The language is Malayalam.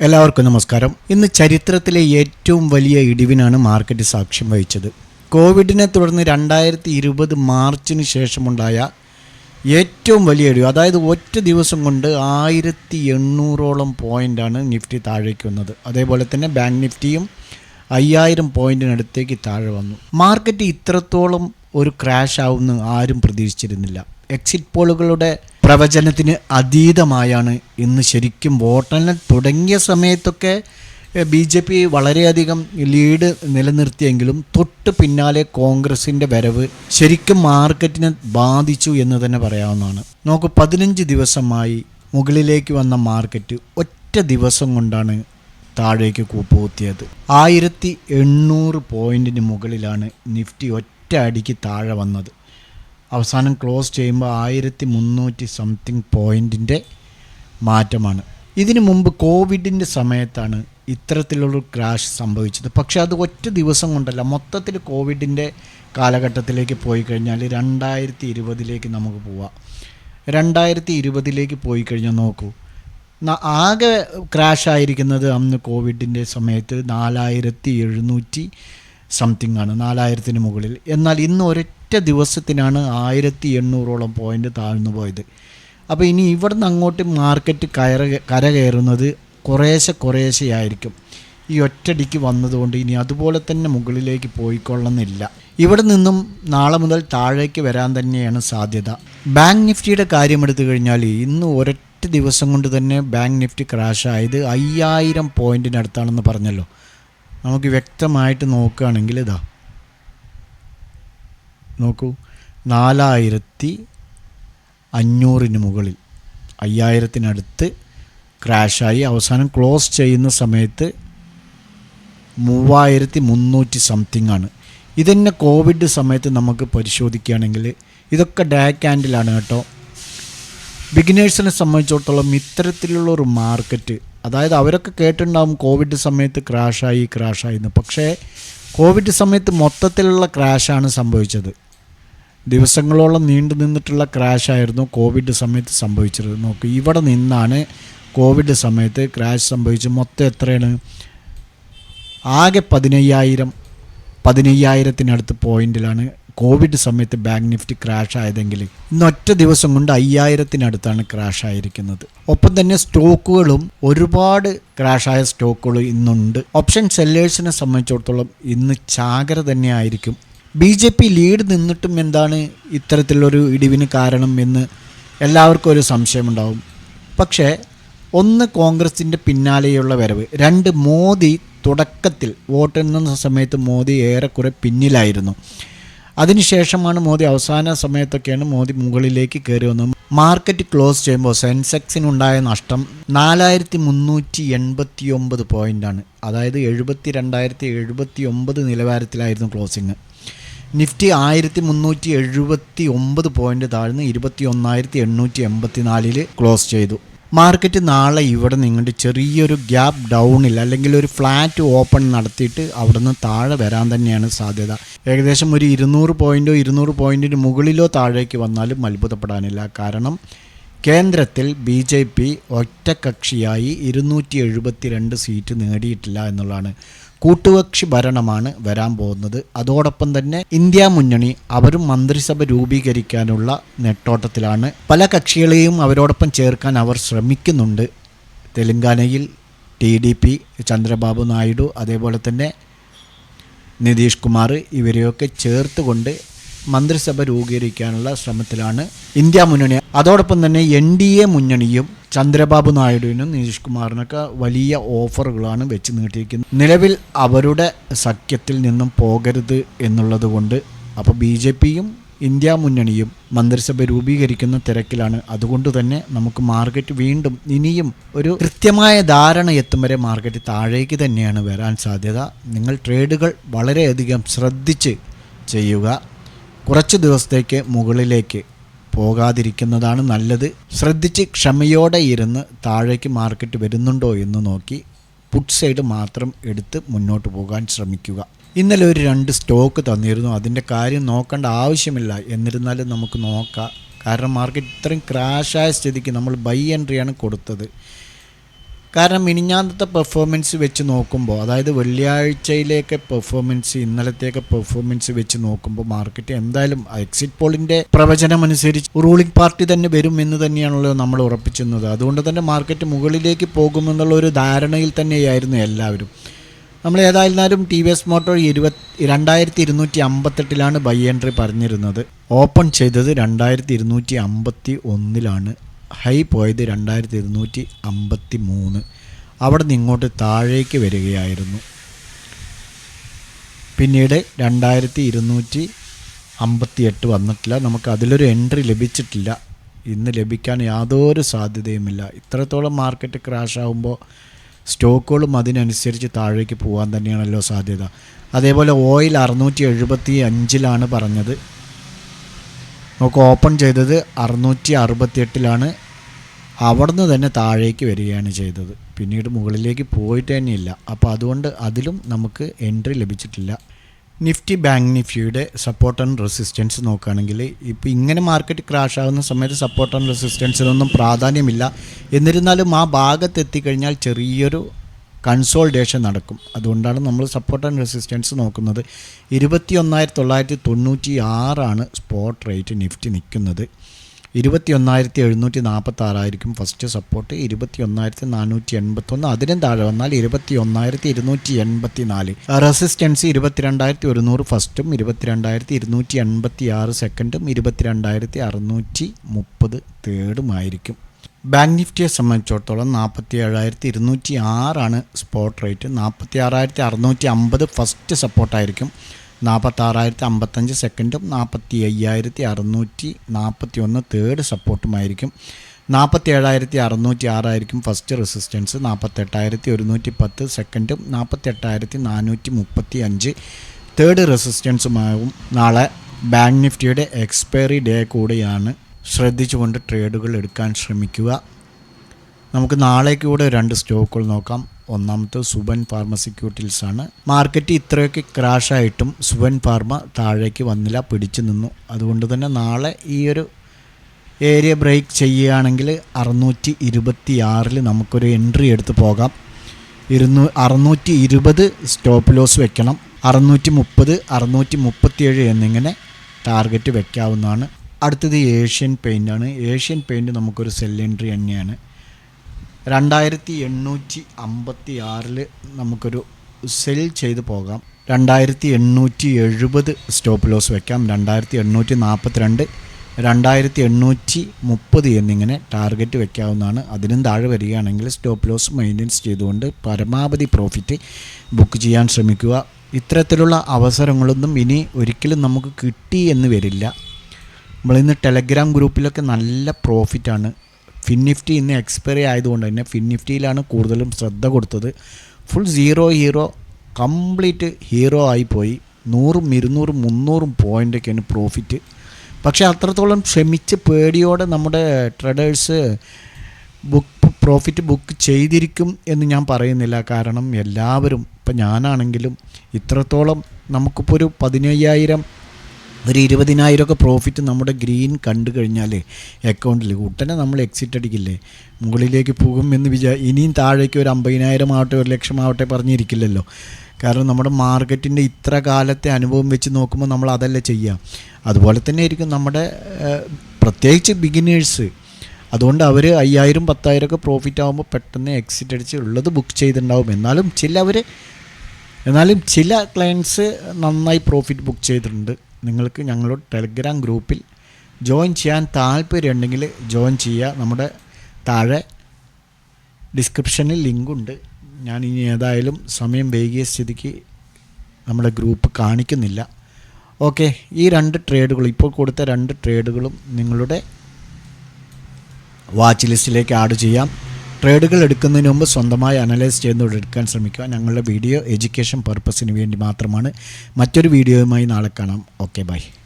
എല്ലാവർക്കും നമസ്കാരം. ഇന്ന് ചരിത്രത്തിലെ ഏറ്റവും വലിയ ഇടിവിനാണ് മാർക്കറ്റ് സാക്ഷ്യം വഹിച്ചത്. കോവിഡിനെ തുടർന്ന് 2020 മാർച്ചിന് ശേഷമുണ്ടായ ഏറ്റവും വലിയ ഇടിവ്. അതായത് ഒറ്റ ദിവസം കൊണ്ട് 1800ഓളം പോയിൻ്റാണ് നിഫ്റ്റി താഴേക്ക് വന്നത്. അതേപോലെ തന്നെ ബാങ്ക് നിഫ്റ്റിയും 5000 പോയിൻറ്റിനടുത്തേക്ക് താഴെ വന്നു. മാർക്കറ്റ് ഇത്രത്തോളം ഒരു ക്രാഷ് ആവുമെന്ന് ആരും പ്രതീക്ഷിച്ചിരുന്നില്ല. എക്സിറ്റ് പോളുകളുടെ പ്രവചനത്തിന് അതീതമായാണ് ഇന്ന് ശരിക്കും വോട്ടെണ്ണൽ തുടങ്ങിയ സമയത്തൊക്കെ BJP വളരെയധികം ലീഡ് നിലനിർത്തിയെങ്കിലും തൊട്ട് പിന്നാലെ കോൺഗ്രസിൻ്റെ വരവ് ശരിക്കും മാർക്കറ്റിനെ ബാധിച്ചു എന്ന് തന്നെ പറയാവുന്നതാണ്. നോക്കൂ, 15 ദിവസമായി മുകളിലേക്ക് വന്ന മാർക്കറ്റ് ഒറ്റ ദിവസം കൊണ്ടാണ് താഴേക്ക് കൂപ്പുകുത്തിയത്. 1800 പോയിൻറ്റിന് മുകളിലാണ് നിഫ്റ്റി ഒറ്റ അടിക്ക് താഴെ വന്നത്. അവസാനം ക്ലോസ് ചെയ്യുമ്പോൾ 1300 സംതിങ് പോയിൻറ്റിൻ്റെ മാറ്റമാണ്. ഇതിനു മുമ്പ് കോവിഡിൻ്റെ സമയത്താണ് ഇത്തരത്തിലുള്ള ക്രാഷ് സംഭവിച്ചത്. പക്ഷേ അത് ഒറ്റ ദിവസം കൊണ്ടല്ല, മൊത്തത്തിൽ കോവിഡിൻ്റെ കാലഘട്ടത്തിലേക്ക് പോയി കഴിഞ്ഞാൽ 2020 നമുക്ക് പോവാം. 2020 പോയി കഴിഞ്ഞാൽ നോക്കൂ, ആകെ ക്രാഷ് ആയിരിക്കുന്നത് അന്ന് കോവിഡിൻ്റെ സമയത്ത് 4700 സംതിങ് ആണ്, 4000 മുകളിൽ. എന്നാൽ ഇന്ന് ഒരൊറ്റ ദിവസത്തിനാണ് 1800ഓളം പോയിൻ്റ് താഴ്ന്നു പോയത്. അപ്പോൾ ഇനി ഇവിടുന്ന് അങ്ങോട്ട് മാർക്കറ്റ് കരകയറുന്നത് കുറേശ്ശെയായിരിക്കും. ഈ ഒറ്റടിക്ക് വന്നതുകൊണ്ട് ഇനി അതുപോലെ തന്നെ മുകളിലേക്ക് പോയിക്കൊള്ളുന്നില്ല. ഇവിടെ നിന്നും നാളെ മുതൽ താഴേക്ക് വരാൻ തന്നെയാണ് സാധ്യത. ബാങ്ക് നിഫ്റ്റിയുടെ കാര്യമെടുത്തു കഴിഞ്ഞാൽ ഇന്ന് ഒരൊറ്റ ദിവസം കൊണ്ട് തന്നെ ബാങ്ക് നിഫ്റ്റി ക്രാഷ് ആയത് 5000 പോയിൻറ്റിനടുത്താണെന്ന് പറഞ്ഞല്ലോ. നമുക്ക് വ്യക്തമായിട്ട് നോക്കുകയാണെങ്കിൽ ഇതാ നോക്കൂ, 4500 മുകളിൽ 5000-നടുത്ത് ക്രാഷായി അവസാനം ക്ലോസ് ചെയ്യുന്ന സമയത്ത് 3300 സംതിങ് ആണ്. ഇതന്നെ കോവിഡ് സമയത്ത് നമുക്ക് പരിശോധിക്കുകയാണെങ്കിൽ ഇതൊക്കെ ഡേ ക്യാൻഡിലാണ് കേട്ടോ. ബിഗിനേഴ്സിനെ സംബന്ധിച്ചിടത്തോളം ഇത്തരത്തിലുള്ള ഒരു മാർക്കറ്റ്, അതായത് അവരൊക്കെ കേട്ടിട്ടുണ്ടാകും കോവിഡ് സമയത്ത് ക്രാഷായി എന്ന്. പക്ഷേ കോവിഡ് സമയത്ത് മൊത്തത്തിലുള്ള ക്രാഷാണ് സംഭവിച്ചത്. ദിവസങ്ങളോളം നീണ്ടു നിന്നിട്ടുള്ള ക്രാഷായിരുന്നു കോവിഡ് സമയത്ത് സംഭവിച്ചത്. നോക്കൂ, ഇവിടെ നിന്നാണ് കോവിഡ് സമയത്ത് ക്രാഷ് സംഭവിച്ച് മൊത്തം എത്രയാണ്? ആകെ 15000-15000-നടുത്ത് പോയിന്റിലാണ് കോവിഡ് സമയത്ത് ബാങ്ക് നിഫ്റ്റി ക്രാഷ് ആയതെങ്കിൽ ഇന്ന് ഒറ്റ ദിവസം കൊണ്ട് 5000-നടുത്താണ് ക്രാഷ് ആയിരിക്കുന്നത്. ഒപ്പം തന്നെ സ്റ്റോക്കുകളും ഒരുപാട് ക്രാഷായ സ്റ്റോക്കുകൾ ഇന്നുണ്ട്. ഓപ്ഷൻ സെല്ലേഴ്സിനെ സംബന്ധിച്ചിടത്തോളം ഇന്ന് ചാകര തന്നെ ആയിരിക്കും. BJP ലീഡ് നിന്നിട്ടും എന്താണ് ഇത്തരത്തിലുള്ളൊരു ഇടിവിന് കാരണം എന്ന് എല്ലാവർക്കും ഒരു സംശയമുണ്ടാവും. പക്ഷേ ഒന്ന്, കോൺഗ്രസിൻ്റെ പിന്നാലെയുള്ള വരവ്. 2, മോദി തുടക്കത്തിൽ വോട്ടെണ്ണുന്ന സമയത്ത് മോദി ഏറെക്കുറെ പിന്നിലായിരുന്നു. അതിനുശേഷമാണ് മോദി അവസാന സമയത്തൊക്കെയാണ് മോദി മുകളിലേക്ക് കയറി വന്നത്. മാർക്കറ്റ് ക്ലോസ് ചെയ്യുമ്പോൾ സെൻസെക്സിനുണ്ടായ നഷ്ടം 4389 പോയിൻ്റാണ്. അതായത് 72,079 നിലവാരത്തിലായിരുന്നു ക്ലോസിങ്. നിഫ്റ്റി 1379 പോയിൻ്റ് താഴ്ന്ന് 21,884 ക്ലോസ് ചെയ്തു. മാർക്കറ്റ് നാളെ ഇവിടെ നിങ്ങളുടെ ചെറിയൊരു ഗ്യാപ്പ് ഡൗണിൽ അല്ലെങ്കിൽ ഒരു ഫ്ലാറ്റ് ഓപ്പൺ നടത്തിയിട്ട് അവിടെ നിന്ന് താഴെ വരാൻ തന്നെയാണ് സാധ്യത. ഏകദേശം ഒരു 200 പോയിൻറ്റോ 200 പോയിൻറ്റിന് മുകളിലോ താഴേക്ക് വന്നാലും അത്ഭുതപ്പെടാനില്ല. കാരണം കേന്ദ്രത്തിൽ BJP ഒറ്റക്കക്ഷിയായി 272 സീറ്റ് നേടിയിട്ടില്ല എന്നുള്ളതാണ്. കൂട്ടുകക്ഷി ഭരണമാണ് വരാൻ പോകുന്നത്. അതോടൊപ്പം തന്നെ ഇന്ത്യ മുന്നണി അവരും മന്ത്രിസഭ രൂപീകരിക്കാനുള്ള നെട്ടോട്ടത്തിലാണ്. പല കക്ഷികളെയും അവരോടൊപ്പം ചേർക്കാൻ അവർ ശ്രമിക്കുന്നുണ്ട്. തെലങ്കാനയിൽ TDP, ചന്ദ്രബാബു നായിഡു, അതേപോലെ തന്നെ നിതീഷ് കുമാർ, ഇവരെയൊക്കെ ചേർത്തുകൊണ്ട് മന്ത്രിസഭ രൂപീകരിക്കാനുള്ള ശ്രമത്തിലാണ് ഇന്ത്യ മുന്നണി. അതോടൊപ്പം തന്നെ NDA മുന്നണിയും ചന്ദ്രബാബു നായിഡുവിനും നിതീഷ് കുമാറിനൊക്കെ വലിയ ഓഫറുകളാണ് വെച്ച് നീട്ടിയിരിക്കുന്നത്. നിലവിൽ അവരുടെ സഖ്യത്തിൽ നിന്നും പോകരുത് എന്നുള്ളത് കൊണ്ട് അപ്പോൾ BJPയും ഇന്ത്യ മുന്നണിയും മന്ത്രിസഭ രൂപീകരിക്കുന്ന തിരക്കിലാണ്. അതുകൊണ്ട് തന്നെ നമുക്ക് മാർക്കറ്റ് വീണ്ടും ഇനിയും ഒരു കൃത്യമായ ധാരണ എത്തും വരെ മാർക്കറ്റ് താഴേക്ക് തന്നെയാണ് വരാൻ സാധ്യത. നിങ്ങൾ ട്രേഡുകൾ വളരെയധികം ശ്രദ്ധിച്ച് ചെയ്യുക. കുറച്ച് ദിവസത്തേക്ക് മുകളിലേക്ക് പോകാതിരിക്കുന്നതാണ് നല്ലത്. ശ്രദ്ധിച്ച് ക്ഷമയോടെ ഇരുന്ന് താഴേക്ക് മാർക്കറ്റ് വരുന്നുണ്ടോ എന്ന് നോക്കി പുട്ട് സൈഡ് മാത്രം എടുത്ത് മുന്നോട്ട് പോകാൻ ശ്രമിക്കുക. ഇന്നലെ ഒരു 2 സ്റ്റോക്ക് തന്നിരുന്നു. അതിൻ്റെ കാര്യം നോക്കേണ്ട ആവശ്യമില്ല, എന്നിരുന്നാലും നമുക്ക് നോക്കാം. കാരണം മാർക്കറ്റ് ഇത്രയും ക്രാഷായ സ്ഥിതിക്ക് നമ്മൾ ബൈ എൻട്രിയാണ് കൊടുത്തത്. കാരണം മിനിഞ്ഞാന്നത്തെ പെർഫോമൻസ് വെച്ച് നോക്കുമ്പോൾ, അതായത് വെള്ളിയാഴ്ചയിലേക്ക് പെർഫോമൻസ് ഇന്നലത്തേക്ക് പെർഫോമൻസ് വെച്ച് നോക്കുമ്പോൾ മാർക്കറ്റ് എന്തായാലും എക്സിറ്റ് പോളിൻ്റെ പ്രവചനം അനുസരിച്ച് റൂളിംഗ് പാർട്ടി തന്നെ വരും എന്ന് തന്നെയാണല്ലോ നമ്മൾ ഉറപ്പിച്ചിരുന്നത്. അതുകൊണ്ട് തന്നെ മാർക്കറ്റ് മുകളിലേക്ക് പോകുമെന്നുള്ള ഒരു ധാരണയിൽ തന്നെയായിരുന്നു എല്ലാവരും. നമ്മൾ ഏതായിരുന്നാലും ടി വി എസ് മോട്ടോർ 2258 ബൈ എൻട്രി പറഞ്ഞിരുന്നത്. ഓപ്പൺ ചെയ്തത് 2251 ഹൈ പോയത് 2253. അവിടെ നിന്ന് ഇങ്ങോട്ട് താഴേക്ക് വരികയായിരുന്നു. പിന്നീട് 2258 വന്നിട്ടില്ല. നമുക്ക് അതിലൊരു എൻട്രി ലഭിച്ചിട്ടില്ല. ഇന്ന് ലഭിക്കാൻ യാതൊരു സാധ്യതയുമില്ല. ഇത്രത്തോളം മാർക്കറ്റ് ക്രാഷ് ആകുമ്പോൾ സ്റ്റോക്കുകളും അതിനനുസരിച്ച് താഴേക്ക് പോകാൻ തന്നെയാണല്ലോ സാധ്യത. അതേപോലെ ഓയിൽ 675 പറഞ്ഞത്. നമുക്ക് ഓപ്പൺ ചെയ്തത് 668. അവിടുന്ന് തന്നെ താഴേക്ക് വരികയാണ് ചെയ്തത്. പിന്നീട് മുകളിലേക്ക് പോയിട്ട് തന്നെയില്ല. അപ്പോൾ അതുകൊണ്ട് അതിലും നമുക്ക് എൻട്രി ലഭിച്ചിട്ടില്ല. നിഫ്റ്റി ബാങ്ക് നിഫ്റ്റിയുടെ സപ്പോർട്ട് ആൻഡ് റെസിസ്റ്റൻസ് നോക്കുകയാണെങ്കിൽ ഇപ്പോൾ ഇങ്ങനെ മാർക്കറ്റ് ക്രാഷ് ആകുന്ന സമയത്ത് സപ്പോർട്ട് ആൻഡ് റെസിസ്റ്റൻസിനൊന്നും പ്രാധാന്യമില്ല. എന്നിരുന്നാലും ആ ഭാഗത്ത് എത്തിക്കഴിഞ്ഞാൽ ചെറിയൊരു കൺസോൾട്ടേഷൻ നടക്കും. അതുകൊണ്ടാണ് നമ്മൾ സപ്പോർട്ട് ആൻഡ് റെസിസ്റ്റൻസ് നോക്കുന്നത്. 21,996 സ്പോട്ട് റേറ്റ് നിഫ്റ്റി നിൽക്കുന്നത്. 21,746 ഫസ്റ്റ് സപ്പോർട്ട്. 21,481. അതിനും താഴെ വന്നാൽ 21,284. റെസിസ്റ്റൻസ് 22,100 ഫസ്റ്റും 22,286 സെക്കൻഡും 22,630 തേർഡുമായിരിക്കും. ബാങ്ക് നിഫ്റ്റിയെ സംബന്ധിച്ചിടത്തോളം 47,206 സ്പോട്ട് റേറ്റ്. 46,650 ഫസ്റ്റ് സപ്പോർട്ടായിരിക്കും. 46,055 സെക്കൻഡും 45,641 തേർഡ് സപ്പോർട്ടുമായിരിക്കും. 47,606 first resistance. 48,110 സെക്കൻഡും 48,435 തേർഡ് റെസിസ്റ്റൻസുമാകും. നാളെ ബാങ്ക് നിഫ്റ്റിയുടെ എക്സ്പയറി ഡേ കൂടെയാണ്. ശ്രദ്ധിച്ചുകൊണ്ട് ട്രേഡുകൾ എടുക്കാൻ ശ്രമിക്കുക. നമുക്ക് നാളേക്ക് കൂടെ 2 സ്റ്റോക്കുകൾ നോക്കാം. ഒന്നാമത്തെ സുബൻ ഫാർമസ്യൂട്ടിക്കൽസ് ആണ്. മാർക്കറ്റ് ഇത്രയൊക്കെ ക്രാഷായിട്ടും സുബൻ ഫാർമ താഴേക്ക് വന്നില്ല, പിടിച്ചു നിന്നു. അതുകൊണ്ട് തന്നെ നാളെ ഈ ഒരു ഏരിയ ബ്രേക്ക് ചെയ്യുകയാണെങ്കിൽ 626 നമുക്കൊരു എൻട്രി എടുത്ത് പോകാം. 620 സ്റ്റോപ്പ് ലോസ് വെക്കണം. 630, 637 എന്നിങ്ങനെ ടാർഗറ്റ് വെക്കാവുന്നതാണ്. അടുത്തത് ഏഷ്യൻ പെയിൻ്റ് ആണ്. ഏഷ്യൻ പെയിൻറ്റ് നമുക്കൊരു സെൽ എൻട്രി തന്നെയാണ്. 2,856 നമുക്കൊരു സെൽ ചെയ്ത് പോകാം. 2,870 സ്റ്റോപ്പ് ലോസ് വയ്ക്കാം. 2,842, 2,830 എന്നിങ്ങനെ ടാർഗറ്റ് വയ്ക്കാവുന്നതാണ്. അതിനും താഴെ വരികയാണെങ്കിൽ സ്റ്റോപ്പ് ലോസ് മെയിൻ്റെനൻസ് ചെയ്തുകൊണ്ട് പരമാവധി പ്രോഫിറ്റ് ബുക്ക് ചെയ്യാൻ ശ്രമിക്കുക. ഇത്തരത്തിലുള്ള അവസരങ്ങളൊന്നും ഇനി ഒരിക്കലും നമുക്ക് കിട്ടി എന്ന് വരില്ല. നമ്മളിന്ന് ടെലഗ്രാം ഗ്രൂപ്പിലൊക്കെ നല്ല പ്രോഫിറ്റാണ്. ഫിൻനിഫ്റ്റി ഇന്ന് എക്സ്പയറി ആയതുകൊണ്ട് തന്നെ ഫിൻനിഫ്റ്റിയിലാണ് കൂടുതലും ശ്രദ്ധ കൊടുത്തത്. ഫുൾ ഹീറോ കംപ്ലീറ്റ് ഹീറോ ആയിപ്പോയി. 100, 200, 300 പോയിൻ്റൊക്കെയാണ് പ്രോഫിറ്റ്. പക്ഷേ അത്രത്തോളം ക്ഷമിച്ച് പേടിയോടെ നമ്മുടെ ട്രേഡേഴ്സ് പ്രോഫിറ്റ് ബുക്ക് ചെയ്തിരിക്കും എന്ന് ഞാൻ പറയുന്നില്ല. കാരണം എല്ലാവരും, ഇപ്പം ഞാനാണെങ്കിലും ഇത്രത്തോളം നമുക്കിപ്പോൾ ഒരു 15,000, ഒരു 20,000 പ്രോഫിറ്റ് നമ്മുടെ ഗ്രീൻ കണ്ടു കഴിഞ്ഞാൽ അക്കൗണ്ടിൽ ഉടനെ നമ്മൾ എക്സിറ്റ് അടിക്കില്ലേ? മുകളിലേക്ക് പോകും എന്ന് ഇനിയും താഴേക്ക് ഒരു 50,000 ആവട്ടെ 1,00,000 ആവട്ടെ പറഞ്ഞിരിക്കില്ലല്ലോ. കാരണം നമ്മുടെ മാർക്കറ്റിൻ്റെ ഇത്ര കാലത്തെ അനുഭവം വെച്ച് നോക്കുമ്പോൾ നമ്മൾ അതല്ല ചെയ്യുക. അതുപോലെ തന്നെ ആയിരിക്കും നമ്മുടെ പ്രത്യേകിച്ച് ബിഗിനേഴ്സ്. അതുകൊണ്ട് അവർ 5,000, 10,000 പ്രോഫിറ്റ് ആകുമ്പോൾ പെട്ടെന്ന് എക്സിറ്റ് അടിച്ച് ഉള്ളത് ബുക്ക് ചെയ്തിട്ടുണ്ടാവും. എന്നാലും ചില ക്ലയൻസ് നന്നായി പ്രോഫിറ്റ് ബുക്ക് ചെയ്തിട്ടുണ്ട്. നിങ്ങൾക്ക് ഞങ്ങളുടെ ടെലഗ്രാം ഗ്രൂപ്പിൽ ജോയിൻ ചെയ്യാൻ താല്പര്യമുണ്ടെങ്കിൽ ജോയിൻ ചെയ്യുക. നമ്മുടെ താഴെ ഡിസ്ക്രിപ്ഷനിൽ ലിങ്കുണ്ട്. ഞാൻ ഇനി ഏതായാലും സമയം വൈകിയ സ്ഥിതിക്ക് നമ്മുടെ ഗ്രൂപ്പ് കാണിക്കുന്നില്ല. ഓക്കെ, ഈ 2 ട്രേഡുകൾ, ഇപ്പോൾ കൊടുത്ത 2 ട്രേഡുകളും നിങ്ങളുടെ വാച്ച് ലിസ്റ്റിലേക്ക് ആഡ് ചെയ്യാം. ട്രേഡുകൾ എടുക്കുന്നതിന് മുമ്പ് സ്വന്തമായി അനലൈസ് ചെയ്യുന്നതോടെ എടുക്കാൻ ശ്രമിക്കുക. ഞങ്ങളുടെ വീഡിയോ എഡ്യൂക്കേഷൻ പർപ്പസിന് വേണ്ടി മാത്രമാണ്. മറ്റൊരു വീഡിയോയുമായി നാളെ കാണാം. Okay, by.